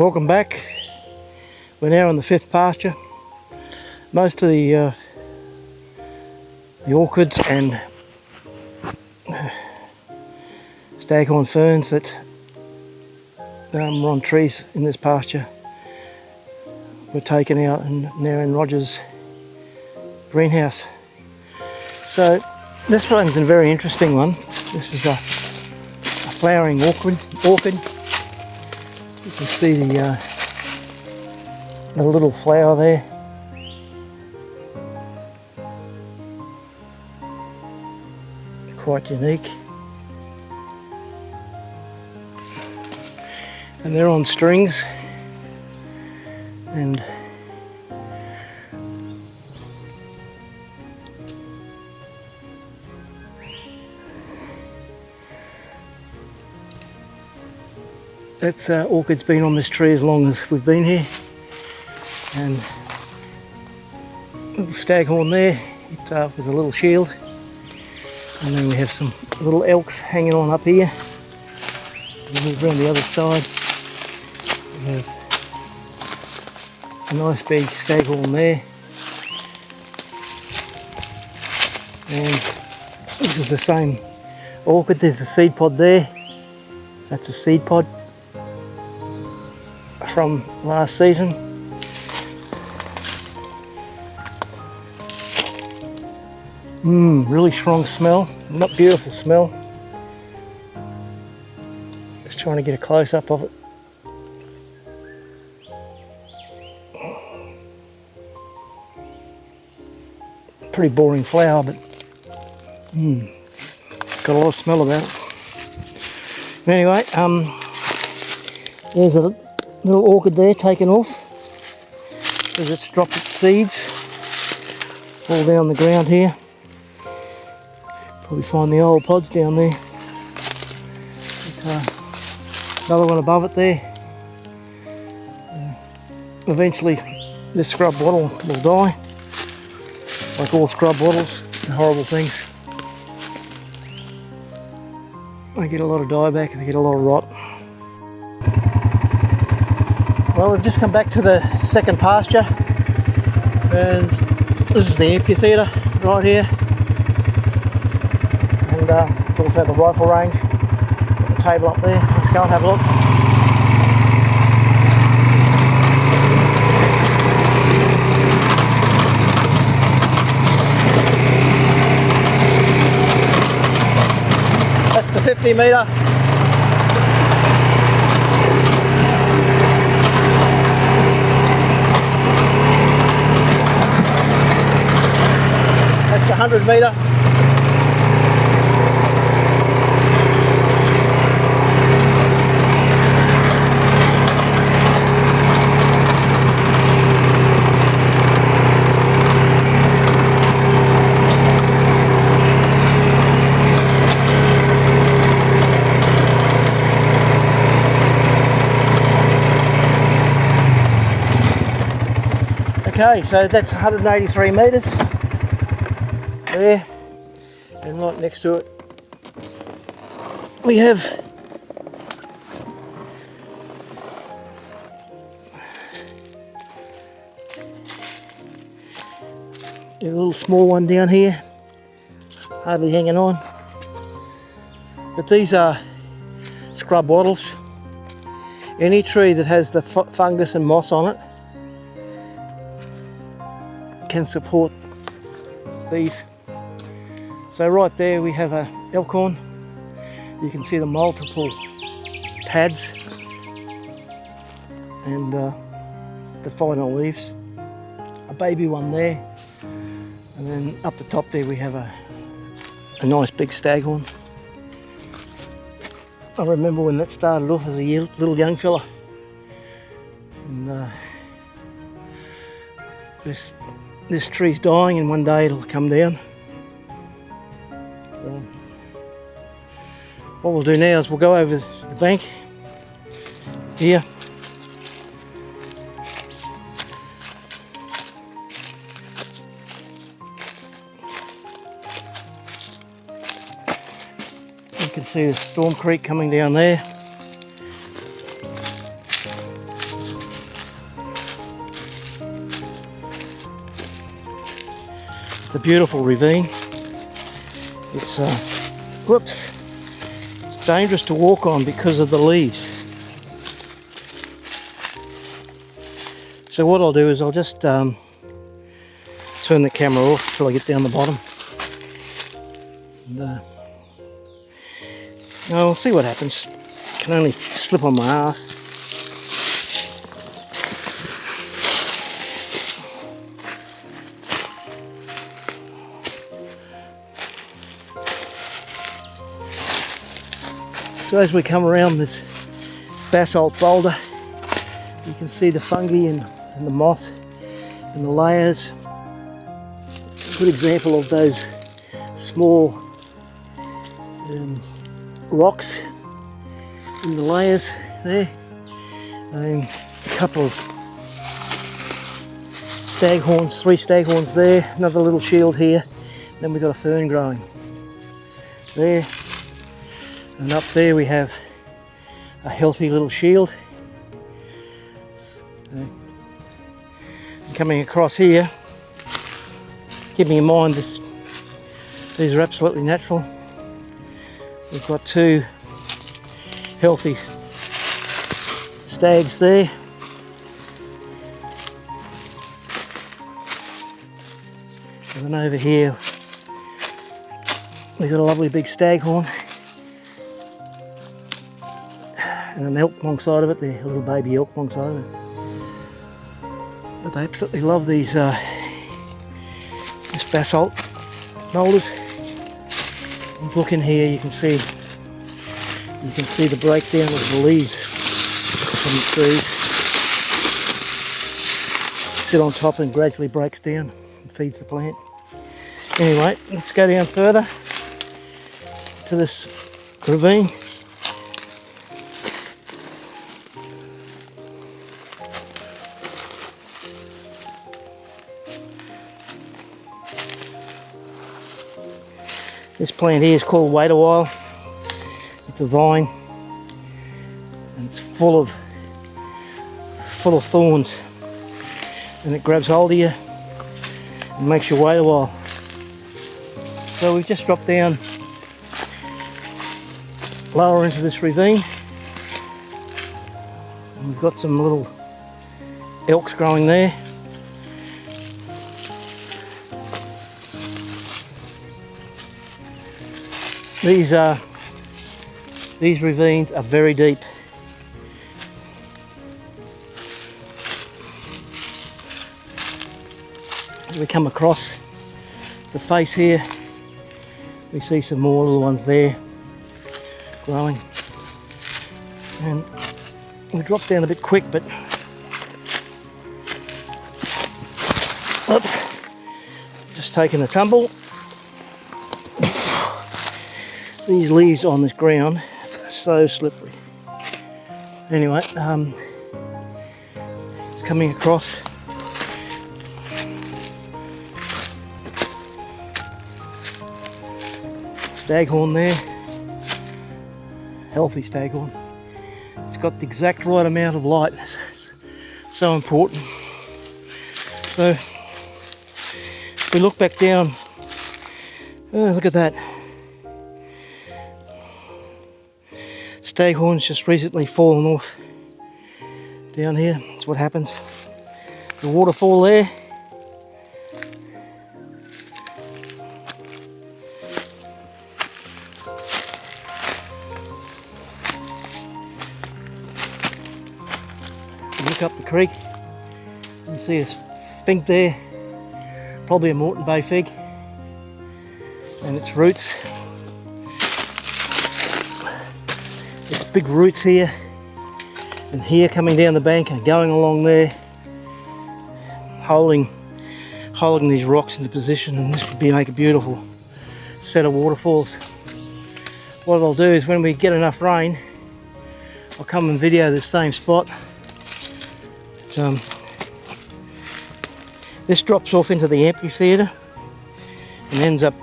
Welcome back. We're now in the 5th pasture. Most of the orchids and staghorn ferns that were on trees in this pasture were taken out and now in Roger's greenhouse. So this one's a very interesting one. This is a flowering orchid. You can see the little flower there. Quite unique. And they're on strings. And that orchid's been on this tree as long as we've been here. And little staghorn there, it was a little shield. And then we have some little elks hanging on up here. And move around the other side. We have a nice big staghorn there. And this is the same orchid. There's a seed pod there. That's a seed pod from last season. Really strong smell, not beautiful smell. Just trying to get a close up of it. Pretty boring flower, but got a lot of smell about it. Anyway, there's a little orchid there taken off because it's dropped its seeds all down the ground here. Probably find the old pods down there. But, another one above it there. Eventually this scrub wattle will die, like all scrub wattles, horrible things. They get a lot of dieback and they get a lot of rot. Well, we've just come back to the 2nd pasture, and this is the amphitheatre right here, and it's also the rifle range. Got the table up there. Let's go and have a look. That's the 50 metre. That's the 100 metre. Okay, so that's 183 metres there, and right next to it we have a little small one down here, hardly hanging on, but these are scrub wattles. Any tree that has the fungus and moss on it can support these. So right there we have a elkhorn. You can see the multiple pads and the final leaves. A baby one there, and then up the top there we have a nice big staghorn. I remember when that started off as a little young fella, and this tree's dying, and one day it'll come down. So what we'll do now is we'll go over the bank here. You can see the Storm Creek coming down there. It's a beautiful ravine. It's it's dangerous to walk on because of the leaves. So what I'll do is I'll just turn the camera off till I get down the bottom. And we'll see what happens. Can only slip on my ass. So as we come around this basalt boulder, you can see the fungi and the moss and the layers. A good example of those small rocks in the layers there. A couple of staghorns, 3 staghorns there, another little shield here. Then we've got a fern growing there. And up there we have a healthy little shield. Coming across here, keeping in mind these are absolutely natural. We've got 2 healthy stags there. And then over here we've got a lovely big staghorn and an elk alongside of it, the little baby elk alongside of it. But they absolutely love these this basalt boulders. Look in here, you can see the breakdown of the leaves from the trees. Sit on top and gradually breaks down and feeds the plant. Anyway, let's go down further to this ravine. This plant here is called wait a while. It's a vine and it's full of thorns, and it grabs hold of you and makes you wait a while. So we've just dropped down lower into this ravine, and we've got some little elks growing there. These ravines are very deep. As we come across the face here, we see some more little ones there growing. And we dropped down a bit quick, but oops, just taking a tumble. These leaves on this ground are so slippery. Anyway, it's coming across. Staghorn there, healthy staghorn. It's got the exact right amount of light. It's so important. So if we look back down, look at that. Staghorn's just recently fallen off down here. That's what happens. The waterfall there. Look up the creek. You see a fig there, probably a Moreton Bay fig, and its roots. There's big roots here and here coming down the bank and going along there, holding these rocks into position, and this would make a beautiful set of waterfalls. What I'll do is when we get enough rain, I'll come and video this same spot. This drops off into the amphitheatre and ends up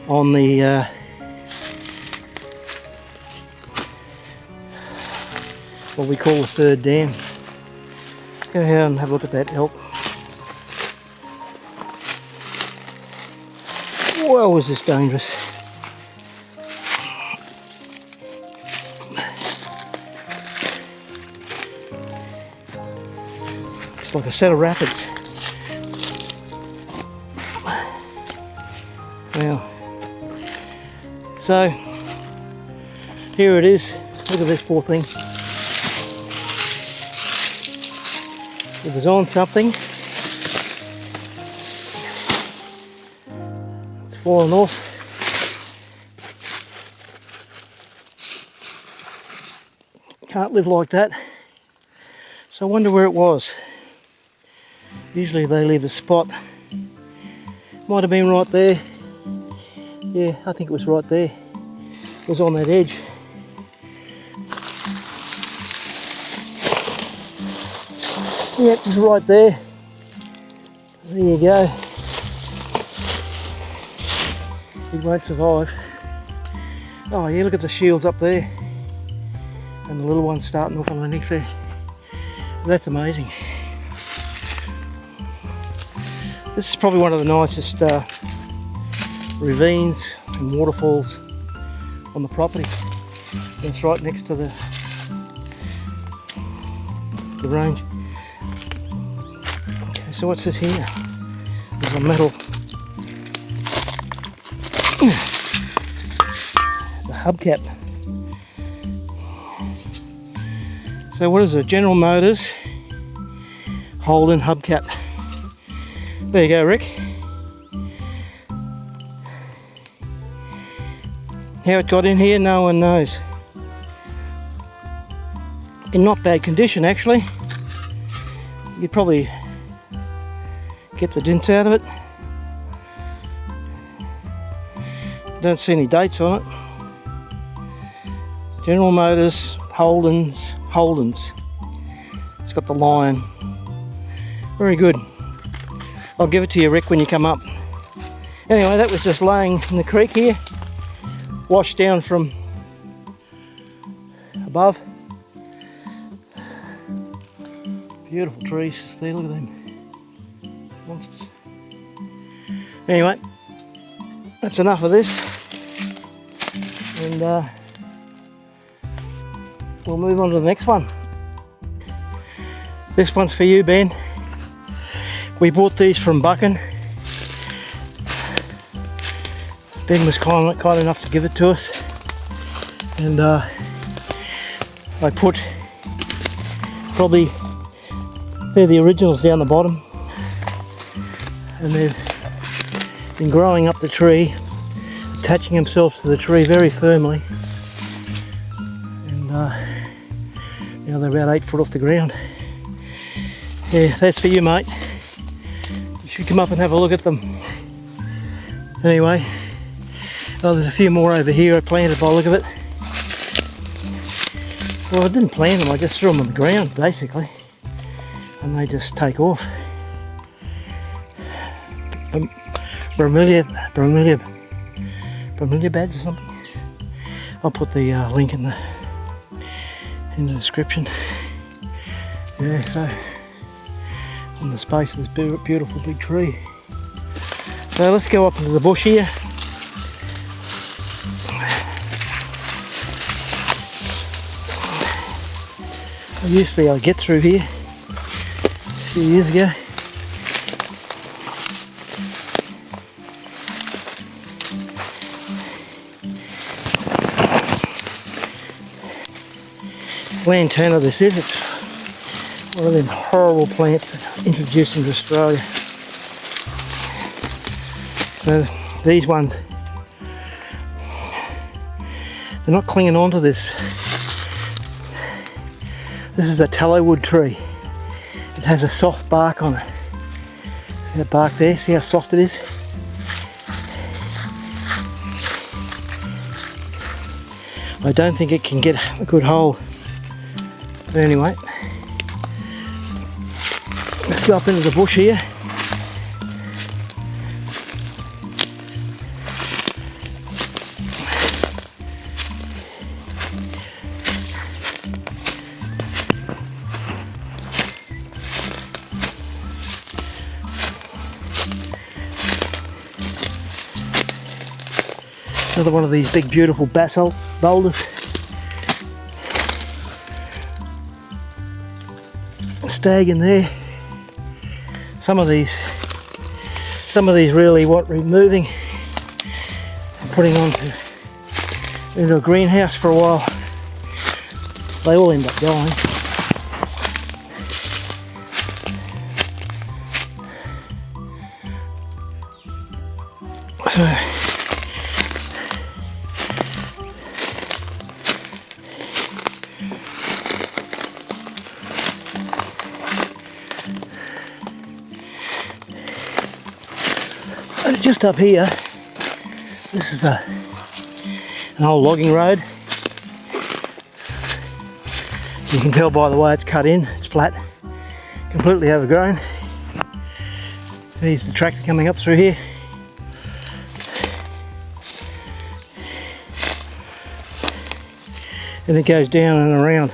on the what we call the third dam. Let's go ahead and have a look at that elk. Whoa, is this dangerous. It's like a set of rapids. Now, so here it is. Look at this poor thing. It was on something. It's fallen off. Can't live like that. So I wonder where it was. Usually they leave a spot. Might have been right there. Yeah, I think it was right there. It was on that edge. Yeah, it was right there. There you go. It won't survive. Oh yeah, look at the shields up there. And the little one starting off underneath there. That's amazing. This is probably one of the nicest ravines and waterfalls on the property. It's right next to the range. Okay, so what's this here? There's a metal. The hubcap. So what is it? General Motors Holden hubcap. There you go, Rick. How it got in here, no one knows. In not bad condition, actually. You'd probably get the dents out of it. Don't see any dates on it. General Motors, Holdens. It's got the lion. Very good. I'll give it to you, Rick, when you come up. Anyway, that was just laying in the creek here. Washed down from above. Beautiful trees just there, look at them. Monsters. Anyway, that's enough of this. And we'll move on to the next one. This one's for you, Ben. We bought these from Buchan. Ben was kind enough to give it to us. And I put probably, they're the originals down the bottom. And they've been growing up the tree, attaching themselves to the tree very firmly. And now they're about 8 foot off the ground. Yeah, that's for you, mate. You should come up and have a look at them. Anyway, oh, there's a few more over here I planted by the look of it. Well, I didn't plant them, I just threw them on the ground, basically. And they just take off. Bromeliad beds or something. I'll put the link in the description. Yeah, so on the space of this beautiful big tree. So let's go up into the bush here. I used to be able to get through here a few years ago. Lantana this is, it's one of them horrible plants that introduced into Australia. So these ones, they're not clinging onto this. This is a tallow wood tree. It has a soft bark on it. See that bark there? See how soft it is? I don't think it can get a good hold. But anyway, let's go up into the bush here. Another one of these big beautiful basalt boulders. Stag in there. Some of these really want removing and putting into a greenhouse for a while. They all end up dying. Just up here, this is an old logging road. You can tell by the way it's cut in, it's flat, completely overgrown. There's the tractor coming up through here. And it goes down and around.